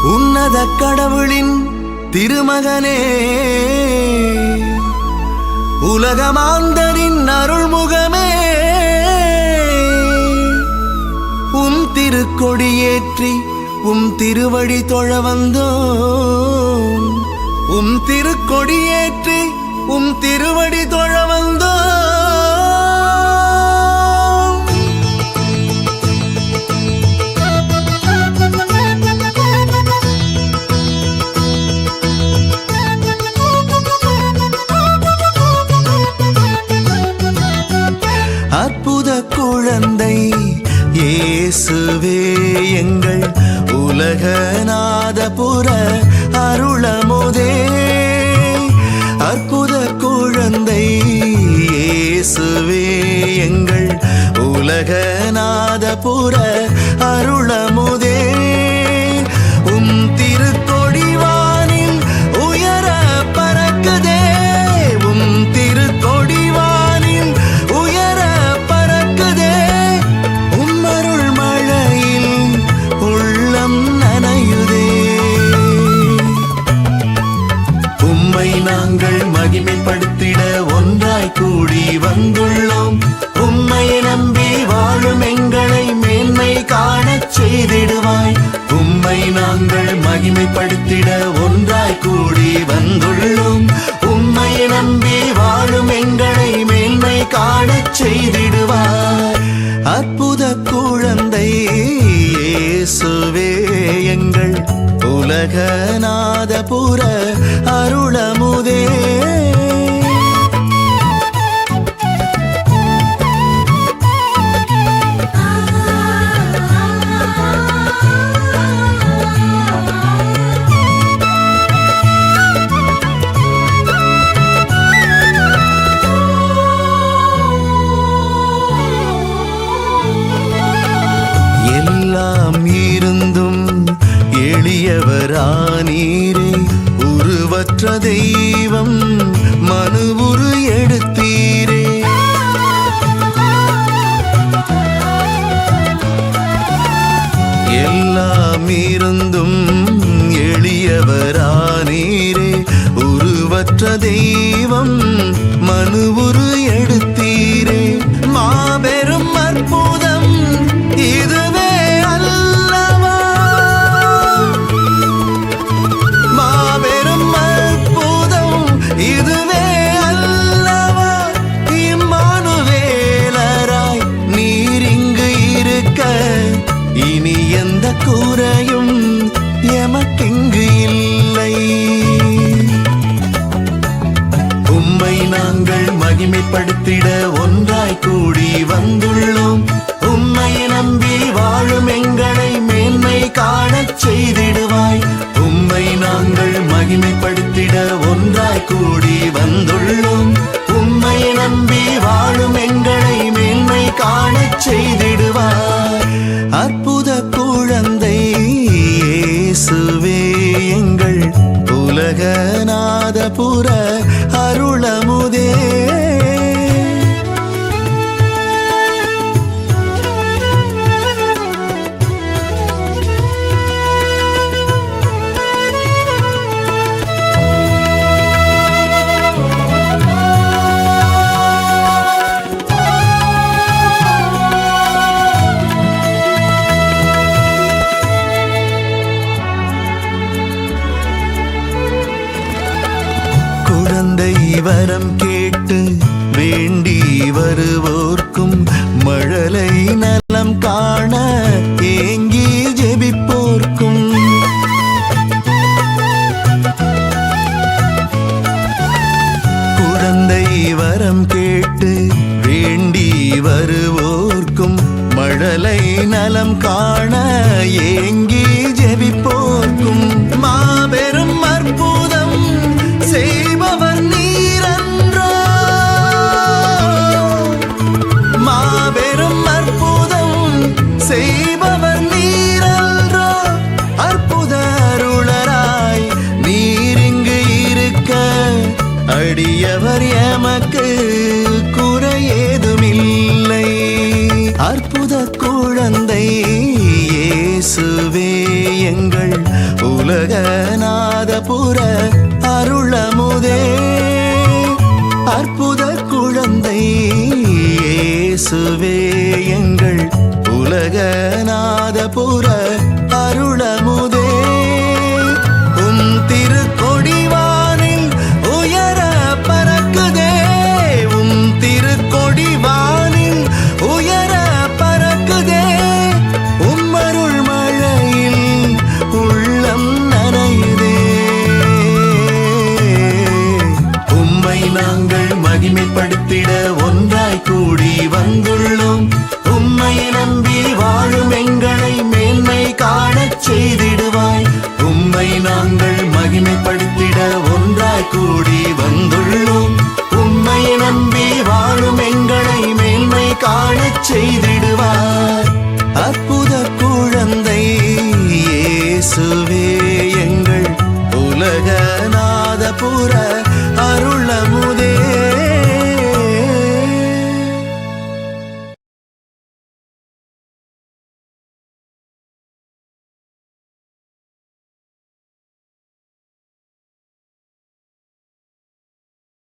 உன்னத கடவுளின் திருமகனே, உலகமாந்தரின் அருள்முகமே, உம் திருக்கொடியேற்றி உம் திருவடி தொழ வந்தோம். உம் திருக்கொடியேற்றி உம் திருவடி தொழ வந்தோம். அற்புத குழந்தை இயேசுவே, எங்கள் உலகநாதபுர அருளமுதே. அற்புத குழந்தை இயேசுவே, எங்கள் உலகநாதபுர அருளமுதே. உம் திருக்கொடிவானில் உயர பறக்குதே. உம் திருக்கொடிவானில் உயர பறக்குதே. உம்மருள் மழையில் உள்ளம் நனையுதே. உம்மை நாங்கள் மகிமைப்படுத்திட ஒன்றாய் கூடி வந்துள்ளோம். உம்மை நம்பி வாழும் எங்களை மேன்மை காணச் செய்திடுவாய். உம்மை நாங்கள் மகிமைப்படுத்திட ஒன்றாய் கூடி வந்துள்ளோம். உம்மை நம்பி வாழும் எங்களை மேன்மை காணச் செய்திடுவாய். அற்புத குழந்தை இயேசுவே, எங்கள் உலகநாதபுர அருளமுதே. எல்லாம் இருந்தும் எளியவரானீரே, உருவற்ற தெய்வம் மனுவுரு எடுத்தீரே. எல்லாம் இருந்தும் எளியவரானீரே, உருவற்ற தெய்வம் மனுவுரு எடுத்தீரே. மாபெரும் அற்புதம் இதுவே அல்லவா. மாபெரும் அற்புதம் இதுவே அல்லவா. இம்மானுவேலராய் நீர் இங்கு இருக்க, இனி எந்த குறையும் எமக்கிங்கு இல்லை. உம்மை நாங்கள் மகிமைப்படுத்திட ஒன்றாய் கூடி வந்துள்ளோம். உம்மை நம்பி வாழும் எங்களை மேன்மை காணச் செய்திடுவாய். உம்மை நாங்கள் மகிமைப்படுத்திட ஒன்றாய் கூடி வந்துள்ளோம். உம்மை நம்பி வாழும் எங்களை மேன்மை காணச் செய்திடுவாய். அற்புத குழந்தை இயேசுவே, எங்கள் உலகநாதபுர அருளமுதே. குழந்தை வரம் கேட்டு வேண்டி வருவோர்க்கும், மழலை நலம் காண ஏங்கி ஜெபிப்போர்க்கும், குழந்தை வரம் கேட்டு வேண்டி வருவோர்க்கும், மழலை நலம் காண ஏங்கி ஜெபிப்போர்க்கும், மாபெரும் அற்புதம் செய்பவர் நீரன்றோ. மாபெரும் அற்புதம் செய்பவர் இயேசுவே எங்கள் உலகநாதபுர அருளமுதே அற்புத குழந்தை இயேசுவே எங்கள் உலகநாதபுர அருளமுதே உம் திருக்கொடிவானில் உயர பறக்குதே உம் திருக்கொடிவானில் உயர பறக்குதே உம்மருள் மழையில் உள்ளம் நனையுதே உம்மை நாங்கள் மகிமைப்படுத்திட ஒன்றாய் கூடி வந்துள்ளோம் உம்மை நம்பி வாழும் எங்களை மேன்மை காணச் செய்திடுவாய் உம்மை நாங்கள் மகிமைப்படுத்திட ஒன்றாய் கூடி வந்துள்ளோம் உம்மை நம்பி வாழும் எங்களை மேன்மை காணச் செய்திடுவாய் அற்புத குழந்தை இயேசுவே